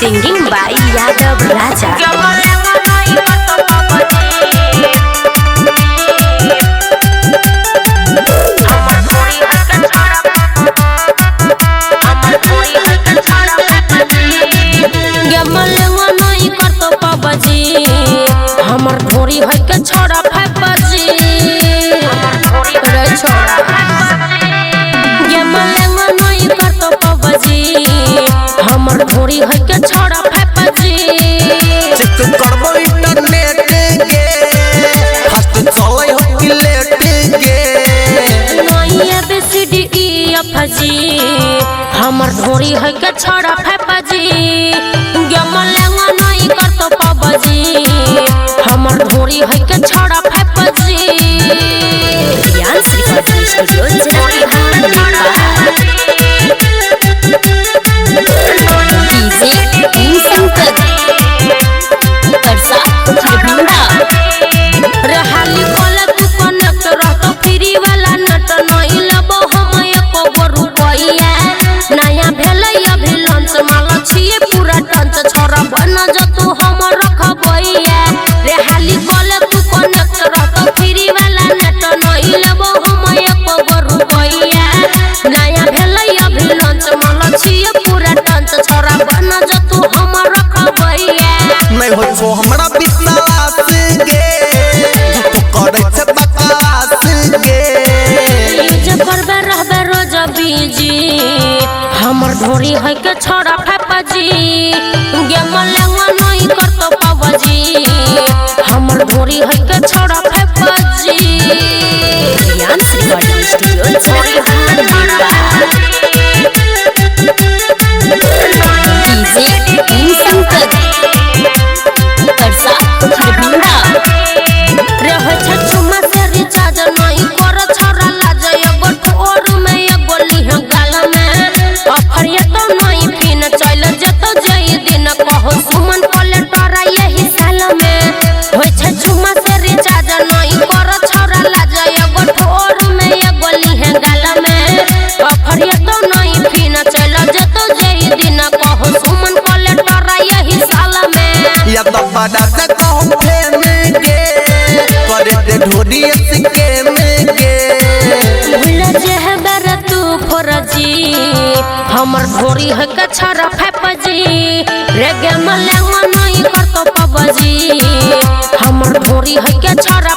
Singing by Yadav Raja. हमर धोरी है के छोड़ा फैपजी रे छोड़ा ये मलेंगा नहीं कर तो पबजी हमर धोरी है के छोड़ा फैपजी चेक करबो इंटरनेट के फास्ट चले हो कि लेट के नहीं ABCD EFG हमर धोरी है के छोड़ा फैपजी ये मलेंगा नहीं कर तो पबजी हमर धोरी है के छोड़ा फैपजी यान्स रिकॉर्डिंग स्टूडियो डीजे इंसंकर परसा खरबंदा रहली कोला तू कनेक्ट रहतो फ्री वाला नट नहीं लबो हम एको रुपैया नया भेलै अभी लंच माल छिए पूरा टंच छोरा बन जतू हम रखबैया रहली कोला तू कनेक्ट रहतो फ्री वाला नट नहीं लबो हम एको रुपैया नया भेलै अभी लंच माल छिए पूरा टंच छोरा बन जतू हम रखबैया नहीं हो छो हमरा विश्वास गे तू करे से बकवास गे जे करबे रहबे रोज बीजी हमर धोरी है के छोड़ा फैपजी गे मलेंगा नहीं करतो पबजी हमर धोरी है के छोड़ा फैपजी यान्स रिकॉर्डिंग स्टूडियो डीजे इंसंकर परसा खरबंदा रह छछुमा से रिचार्ज नहीं कर छोरा लाज एगो ठोर में एगो लिह गाल में ऑफर ये तो नहीं फिन चल जतो जई दिन कहो सुमन कलेक्टर यही साल में होय छछुमा से रिचार्ज नहीं कर छोरा लाज एगो ठोर में एगो लिह गाल में ऑफर ये तो नहीं फिन चल जतो जई दिन कहो सुमन कलेक्टर यही साल में या तो बड़ा से कहूं फेम गे करे दे ढोरी इसके में गे भूल जे है बर तू फरजी हमर धोरी है के छोरा फैपजी रे गे मलेंगा नहीं करतो पबजी हमर धोरी है के छोरा